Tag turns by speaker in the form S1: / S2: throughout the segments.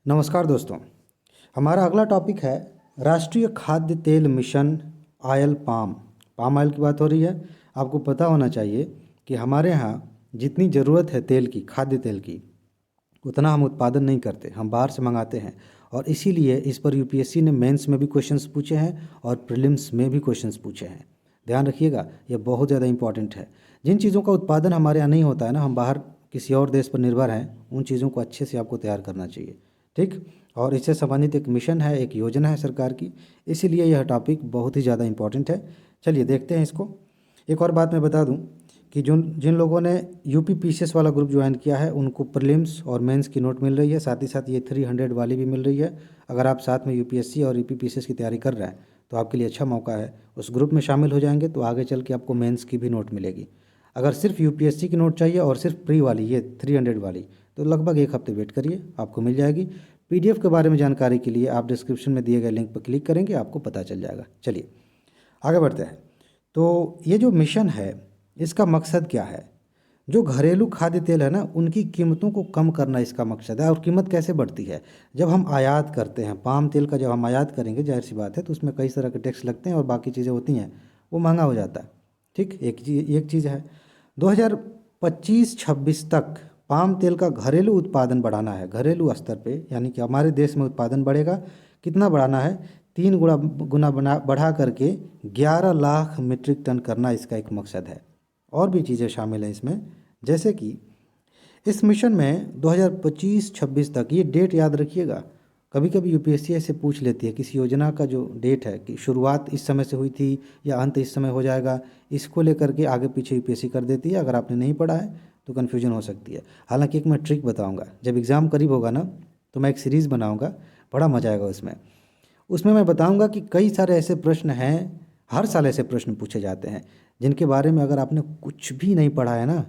S1: नमस्कार दोस्तों। हमारा अगला टॉपिक है राष्ट्रीय खाद्य तेल मिशन ऑयल पाम ऑयल की बात हो रही है। आपको पता होना चाहिए कि हमारे यहाँ जितनी ज़रूरत है तेल की, खाद्य तेल की, उतना हम उत्पादन नहीं करते, हम बाहर से मंगाते हैं। और इसीलिए इस पर यूपीएससी ने मेंस में भी क्वेश्चंस पूछे हैं और प्रीलिम्स में भी क्वेश्चंस पूछे हैं। ध्यान रखिएगा, ये बहुत ज़्यादा इंपॉर्टेंट है। जिन चीज़ों का उत्पादन हमारे यहाँ नहीं होता है ना, हम बाहर किसी और देश पर निर्भर हैं, उन चीज़ों को अच्छे से आपको तैयार करना चाहिए। ठीक। और इससे संबंधित एक मिशन है, एक योजना है सरकार की, इसीलिए यह टॉपिक बहुत ही ज़्यादा इंपॉर्टेंट है। चलिए देखते हैं इसको। एक और बात मैं बता दूं कि जिन लोगों ने यूपी पीसीएस वाला ग्रुप ज्वाइन किया है उनको प्रीलिम्स और मेंस की नोट मिल रही है, साथ ही साथ ये 300 वाली भी मिल रही है। अगर आप साथ में यूपीएससी और यूपी पीसीएस की तैयारी कर रहे हैं तो आपके लिए अच्छा मौका है। उस ग्रुप में शामिल हो जाएंगे तो आगे चल के आपको मेंस की भी नोट मिलेगी। अगर सिर्फ यूपीएससी की नोट चाहिए और सिर्फ प्री वाली, ये 300 वाली, तो लगभग एक हफ्ते वेट करिए, आपको मिल जाएगी। पीडीएफ के बारे में जानकारी के लिए आप डिस्क्रिप्शन में दिए गए लिंक पर क्लिक करेंगे, आपको पता चल जाएगा। चलिए आगे बढ़ते हैं। तो ये जो मिशन है इसका मकसद क्या है? जो घरेलू खाद्य तेल है ना, उनकी कीमतों को कम करना इसका मकसद है। और कीमत कैसे बढ़ती है? जब हम आयात करते हैं पाम तेल का, जब हम आयात करेंगे, जाहिर सी बात है, तो उसमें कई तरह के टैक्स लगते हैं और बाकी चीज़ें होती हैं, वो महंगा हो जाता है। ठीक, एक चीज़ है। 2025-26 तक पाम तेल का घरेलू उत्पादन बढ़ाना है, घरेलू स्तर पे, यानी कि हमारे देश में उत्पादन बढ़ेगा। कितना बढ़ाना है? 3 गुना बढ़ा करके 11 लाख मीट्रिक टन करना इसका एक मकसद है। और भी चीज़ें शामिल हैं इसमें, जैसे कि इस मिशन में 2025-26 तक, ये डेट याद रखिएगा। कभी कभी यूपीएससी ऐसे पूछ लेती है किसी योजना का जो डेट है कि शुरुआत इस समय से हुई थी या अंत इस समय हो जाएगा, इसको लेकर के आगे पीछे यूपीएससी कर देती है। अगर आपने नहीं पढ़ा है तो कन्फ्यूजन हो सकती है। हालांकि एक मैं ट्रिक बताऊंगा, जब एग्ज़ाम करीब होगा ना तो मैं एक सीरीज़ बनाऊंगा, बड़ा मजा आएगा उसमें। उसमें मैं बताऊंगा कि कई सारे ऐसे प्रश्न हैं, हर साल ऐसे प्रश्न पूछे जाते हैं जिनके बारे में अगर आपने कुछ भी नहीं पढ़ा है ना,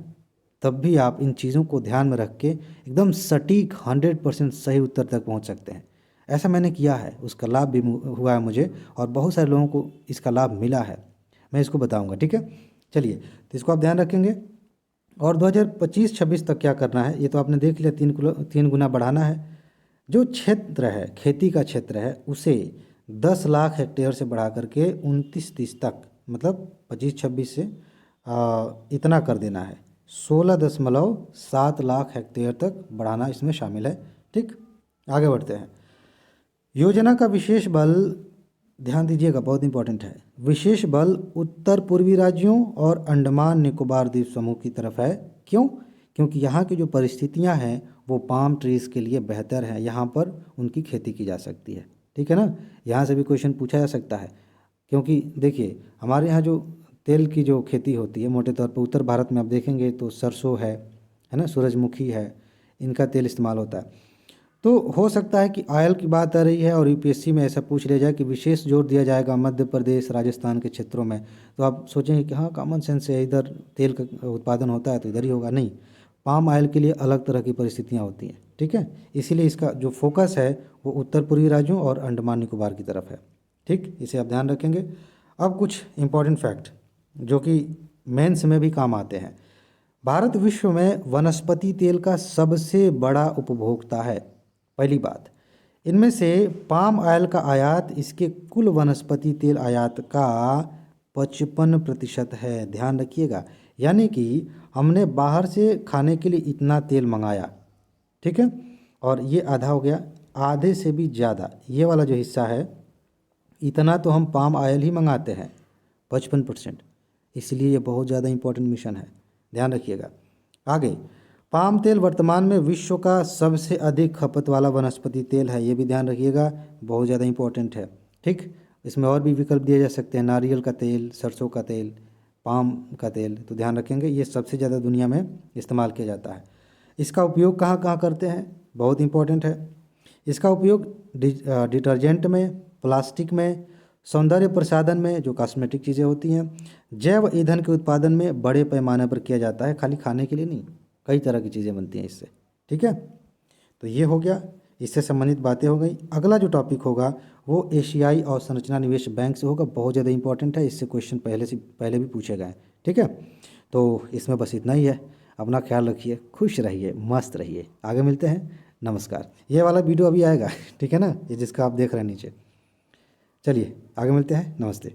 S1: तब भी आप इन चीज़ों को ध्यान में रख के एकदम सटीक 100% सही उत्तर तक पहुंच सकते हैं। ऐसा मैंने किया है, उसका लाभ भी हुआ है मुझे, और बहुत सारे लोगों को इसका लाभ मिला है। मैं इसको बताऊंगा, ठीक है। चलिए, तो इसको आप ध्यान रखेंगे। और 2025-26 तक क्या करना है, ये तो आपने देख लिया, 3 गुना बढ़ाना है। जो क्षेत्र है, खेती का क्षेत्र है, उसे 10 लाख हेक्टेयर से बढ़ा करके 29-30 तक, मतलब 25-26 से इतना कर देना है, 16.7 लाख हेक्टेयर तक बढ़ाना इसमें शामिल है। ठीक, आगे बढ़ते हैं। योजना का विशेष बल, ध्यान दीजिएगा, बहुत इंपॉर्टेंट है। विशेष बल उत्तर पूर्वी राज्यों और अंडमान निकोबार द्वीप समूह की तरफ है। क्यों? क्योंकि यहाँ की जो परिस्थितियाँ हैं वो पाम ट्रीज़ के लिए बेहतर है, यहाँ पर उनकी खेती की जा सकती है। ठीक है ना, यहाँ से भी क्वेश्चन पूछा जा सकता है। क्योंकि देखिए, हमारे यहाँ जो तेल की जो खेती होती है मोटे तौर पर, उत्तर भारत में आप देखेंगे तो सरसों है ना, सूरजमुखी है, इनका तेल इस्तेमाल होता है। तो हो सकता है कि ऑयल की बात आ रही है और यूपीएससी में ऐसा पूछ लिया जाए कि विशेष जोर दिया जाएगा मध्य प्रदेश, राजस्थान के क्षेत्रों में, तो आप सोचेंगे कि हाँ, कॉमन सेंस है, इधर तेल का उत्पादन होता है तो इधर ही होगा। नहीं, पाम ऑयल के लिए अलग तरह की परिस्थितियाँ होती हैं। ठीक है, इसीलिए इसका जो फोकस है वो उत्तर पूर्वी राज्यों और अंडमान निकोबार की तरफ है। ठीक, इसे आप ध्यान रखेंगे। अब कुछ इंपॉर्टेंट फैक्ट जो कि मेंस में भी काम आते हैं। भारत विश्व में वनस्पति तेल का सबसे बड़ा उपभोक्ता है, पहली बात। इनमें से पाम ऑयल का आयात इसके कुल वनस्पति तेल आयात का 55% है। ध्यान रखिएगा, यानी कि हमने बाहर से खाने के लिए इतना तेल मंगाया, ठीक है, और ये आधा हो गया, आधे से भी ज़्यादा ये वाला जो हिस्सा है, इतना तो हम पाम ऑयल ही मंगाते हैं, 55%। इसलिए ये बहुत ज़्यादा इंपॉर्टेंट मिशन है, ध्यान रखिएगा। आगे, पाम तेल वर्तमान में विश्व का सबसे अधिक खपत वाला वनस्पति तेल है, ये भी ध्यान रखिएगा, बहुत ज़्यादा इंपॉर्टेंट है। ठीक, इसमें और भी विकल्प दिए जा सकते हैं, नारियल का तेल, सरसों का तेल, पाम का तेल, तो ध्यान रखेंगे ये सबसे ज़्यादा दुनिया में इस्तेमाल किया जाता है। इसका उपयोग कहाँ कहाँ करते हैं, बहुत इंपॉर्टेंट है। इसका उपयोग डिटर्जेंट में, प्लास्टिक में, सौंदर्य प्रसाधन में, जो कॉस्मेटिक चीज़ें होती हैं, जैव ईंधन के उत्पादन में बड़े पैमाने पर किया जाता है, खाली खाने के लिए नहीं, कई तरह की चीज़ें बनती हैं इससे। ठीक है, तो ये हो गया, इससे संबंधित बातें हो गई। अगला जो टॉपिक होगा वो एशियाई अवसंरचना निवेश बैंक से होगा, बहुत ज़्यादा इंपॉर्टेंट है, इससे क्वेश्चन पहले भी पूछे गए। ठीक है, तो इसमें बस इतना ही है। अपना ख्याल रखिए, खुश रहिए, मस्त रहिए। आगे मिलते हैं नमस्कार। ये वाला वीडियो अभी आएगा, ठीक है ना, ये जिसका आप देख रहे हैं नीचे। चलिए आगे मिलते हैं, नमस्ते।